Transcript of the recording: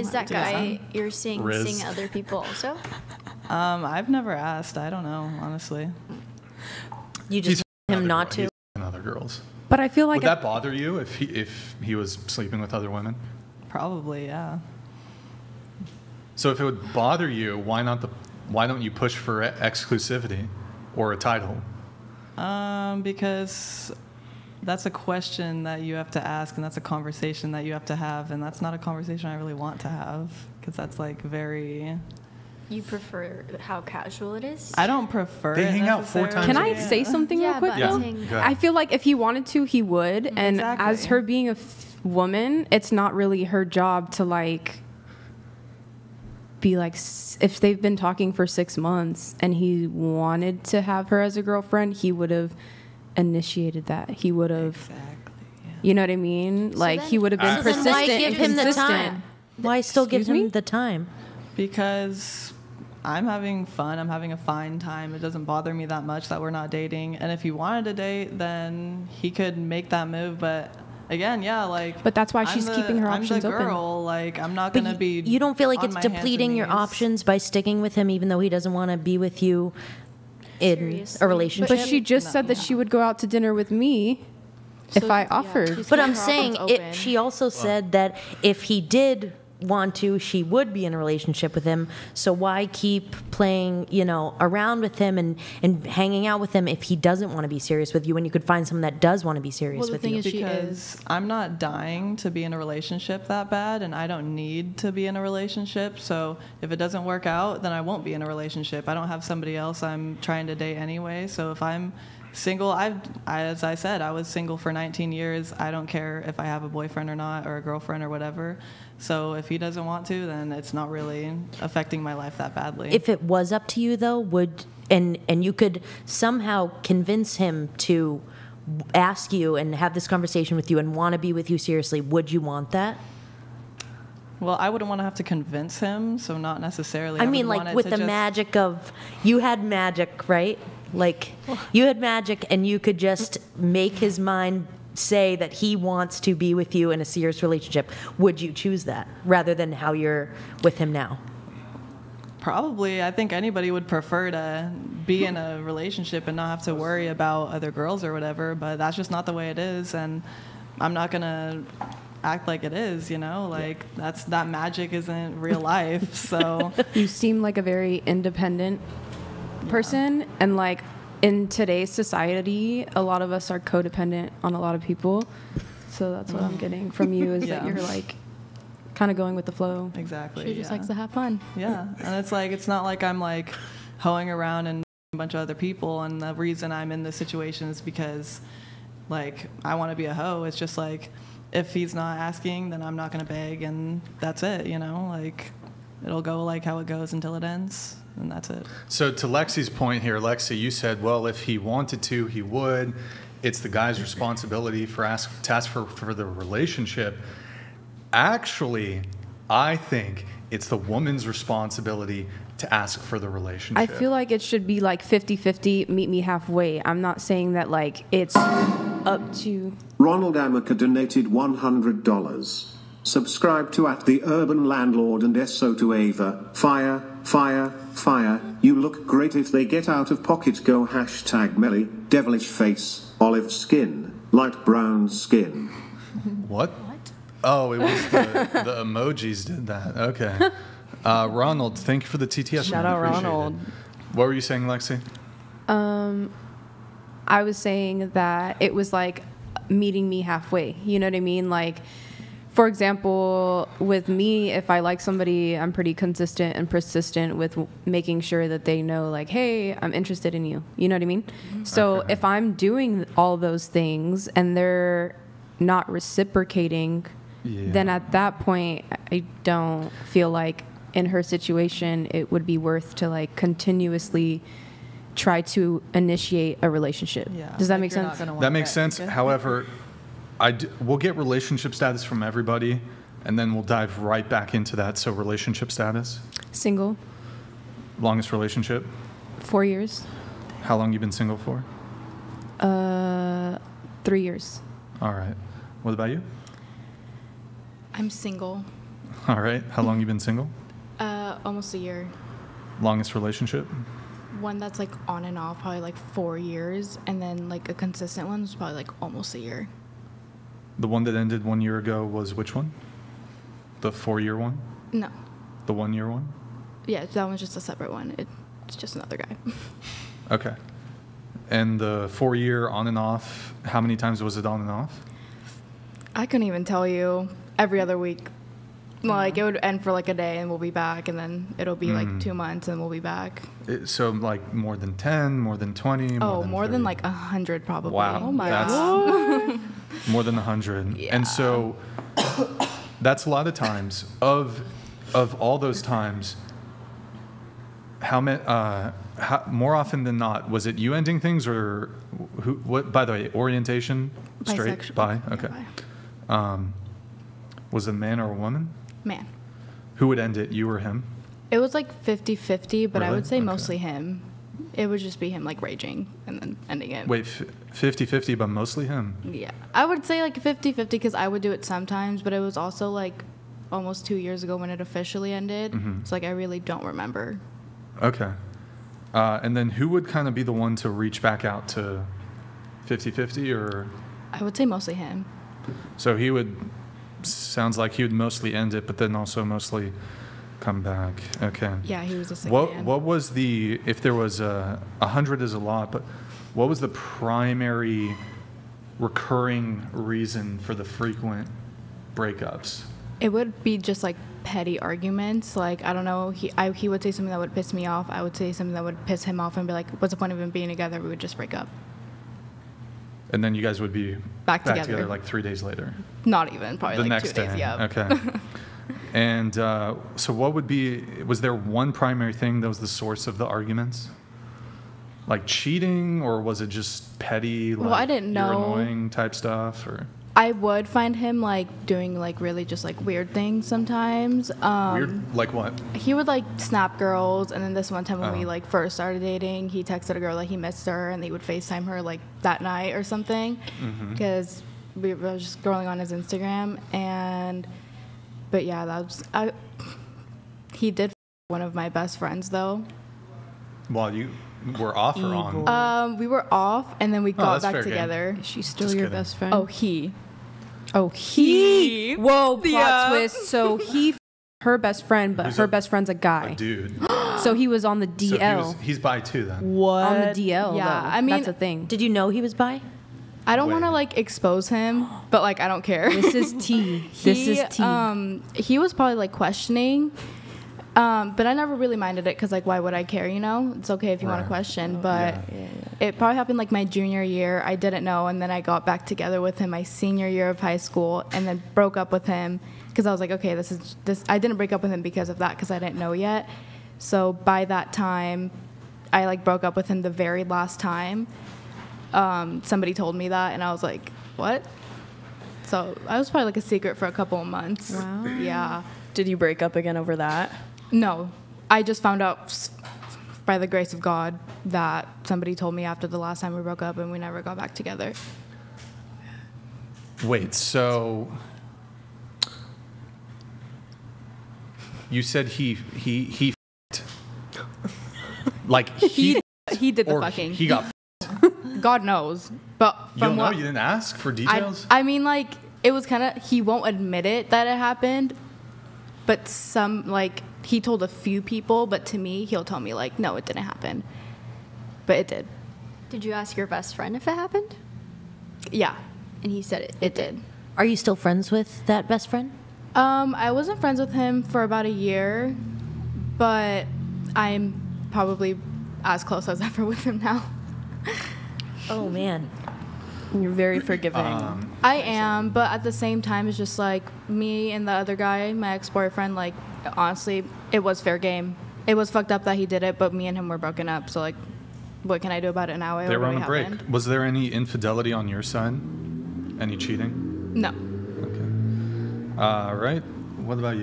Is that guy you're seeing other people also? I've never asked. I don't know, honestly. You just him not to. And other girls. But I feel like would that bother you if he was sleeping with other women? Probably, yeah. So if it would bother you, why don't you push for exclusivity or a title? Because that's a question that you have to ask, and that's a conversation that you have to have, and that's not a conversation I really want to have, because that's like very... You prefer how casual it is? I don't prefer They it hang out 4 times Can a I week. say something real quick, though? I feel like if he wanted to, he would. And Exactly. as her being a woman, it's not really her job to, like, be like, if they've been talking for 6 months and he wanted to have her as a girlfriend, he would have initiated that. He would have, you know what I mean? Like, he would have been persistent. Then why give him the consistent. time? Why still give him the time? Because I'm having fun. I'm having a fine time. It doesn't bother me that much that we're not dating. And if he wanted to date, then he could make that move. But again, yeah, like. But that's why she's keeping her options open. I'm the girl. open. Like, I'm not going to be. You don't feel like it's depleting your options by sticking with him, even though he doesn't want to be with you in a relationship? But she just said that she would go out to dinner with me if I offered. But I'm saying she also said that if he did want to, she would be in a relationship with him. So why keep playing, around with him and hanging out with him if he doesn't want to be serious with you, when you could find someone that does want to be serious with you? Because I'm not dying to be in a relationship that bad, and I don't need to be in a relationship. So if it doesn't work out, then I won't be in a relationship. I don't have somebody else I'm trying to date anyway. So if I'm single, as I said, I was single for 19 years. I don't care if I have a boyfriend or not, or a girlfriend or whatever. So if he doesn't want to, then it's not really affecting my life that badly. If it was up to you, though, and you could somehow convince him to ask you and have this conversation with you and want to be with you seriously, would you want that? Well, I wouldn't want to have to convince him, so not necessarily. I mean, like with the magic of, you had magic, right? Like, you had magic and you could just make his mind say that he wants to be with you in a serious relationship. Would you choose that rather than how you're with him now? Probably. I think anybody would prefer to be in a relationship and not have to worry about other girls or whatever, but that's just not the way it is, and I'm not going to act like it is, like that magic isn't real life. So you seem like a very independent person, and like in today's society, a lot of us are codependent on a lot of people. So that's what I'm getting from you, is that you're like kind of going with the flow. Exactly. She just likes to have fun. Yeah, and it's not like I'm like hoeing around and a bunch of other people, and the reason I'm in this situation is because like I want to be a hoe. It's just like, if he's not asking, then I'm not going to beg, and that's it, like it'll go like how it goes until it ends, and that's it. So to Lexi's point here, Lexi, you said, well, if he wanted to, he would. It's the guy's responsibility to ask for the relationship. Actually, I think it's the woman's responsibility to ask for the relationship. I feel like it should be like 50-50, meet me halfway. I'm not saying that like it's up to... Ronald Amica donated $100. Subscribe to @TheUrbanLandlord and SO to Ava. Fire, fire, fire. You look great if they get out of pocket. Go #Melly. Devilish face. Olive skin. Light brown skin. What? Oh, it was the emojis did that. Okay. Ronald, thank you for the TTS. Shout out Ronald. What were you saying, Lexi? I was saying that it was like meeting me halfway. You know what I mean? Like, for example, with me, if I like somebody, I'm pretty consistent and persistent with making sure that they know, like, hey, I'm interested in you. You know what I mean? So if I'm doing all those things and they're not reciprocating, then at that point, I don't feel like in her situation it would be worth to like continuously try to initiate a relationship. Yeah, Does that like make sense? That makes sense. However, we'll get relationship status from everybody, and then we'll dive right back into that. So relationship status? Single. Longest relationship? 4 years. How long you been single for? 3 years. All right. What about you? I'm single. All right. How long you been single? Almost a year. Longest relationship? One that's like on and off, probably like 4 years, and then like a consistent one was probably like almost a year. The one that ended 1 year ago was which one? The 4-year one? No. The 1 year one? Yeah, that one's just a separate one. It's just another guy. Okay. And the 4-year on and off, how many times was it on and off? I couldn't even tell you. Every other week. Like, it would end for like a day and we'll be back, and then it'll be like 2 months and we'll be back. So like more than 10, more than 20? More than 30? like 100 probably. Wow. Oh my That's God. more than 100. Yeah. And so that's a lot of times. Of all those times, how many, more often than not, was it you ending things, or who, what, by the way, orientation? Straight? Bisexual. Bi? Yeah, Okay. bi. Was it a man or a woman? Man. Who would end it, you or him? It was like 50-50, but I Really? would say Okay. mostly him. It would just be him like raging and then ending it. Wait, 50-50, but mostly him? Yeah. I would say like 50-50 because I would do it sometimes, but it was also like almost 2 years ago when it officially ended. Mm-hmm. So like I really don't remember. Okay. And then who would kind of be the one to reach back out to 50-50, or? I would say mostly him. So he would, sounds like he would mostly end it, but then also mostly come back. Okay. Yeah, he was a sick What man. was the, if there was 100 is a lot, but what was the primary recurring reason for the frequent breakups? It would be just like petty arguments. Like, I don't know, he would say something that would piss me off. I would say something that would piss him off and be like, what's the point of him being together? We would just break up. And then you guys would be Back together. like 3 days later. Not even, probably The like next 2 days. day. Yeah. Okay. And so what would be, was there one primary thing that was the source of the arguments? Like cheating, or was it just petty, like Well, I didn't you're know. annoying type stuff, or I would find him like doing like really just like weird things sometimes. weird, like what? He would like snap girls, and then this one time when we Oh. like first started dating, he texted a girl that he missed her, and he would FaceTime her like that night or something, Mm-hmm. because we were just scrolling on his Instagram, but yeah, he did one of my best friends though. While you were off or on? We were off, and then we got that's back fair game. together. Is she still Just your kidding. best friend? Oh, he. He. Whoa, plot Yeah. twist. So he, her best friend, but Who's her a- best friend's a A guy. dude. So he was on the So DL. he's bi too then. What? On the DL. Yeah, though. I mean- that's a thing. Did you know he was bi? I don't want to Wait. like expose him, but like I don't care. This is T. This is T. He was probably like questioning, but I never really minded it because like why would I care? You know, it's okay if you want Right. to question, but it probably happened like my junior year. I didn't know, and then I got back together with him my senior year of high school, and then broke up with him because I was like, okay, this. I didn't break up with him because of that because I didn't know yet. So by that time, I like broke up with him the very last time. Somebody told me that, and I was like, what? So I was probably like a secret for a couple of months. Wow. Yeah. Did you break up again over that? No, I just found out by the grace of God that somebody told me after the last time we broke up, and we never got back together. Wait, so you said he f***ed. Like he He did the or fucking. he got God knows, but you don't from know, what you didn't ask for details? I mean, like it was kind of. He won't admit it that it happened, but some like he told a few people, but to me, he'll tell me like, no, it didn't happen, but it did. Did you ask your best friend if it happened? Yeah, And he said it. it did. Are you still friends with that best friend? I wasn't friends with him for about a year, but I'm probably as close as ever with him now. Oh man. You're very forgiving. I am, but at the same time, it's just like me and the other guy, my ex-boyfriend, like, honestly, it was fair game. It was fucked up that he did it, but me and him were broken up, so, like, what can I do about it now? It They were on already a break. happened. Was there any infidelity on your side? Any cheating? No. Okay. All right. What about you?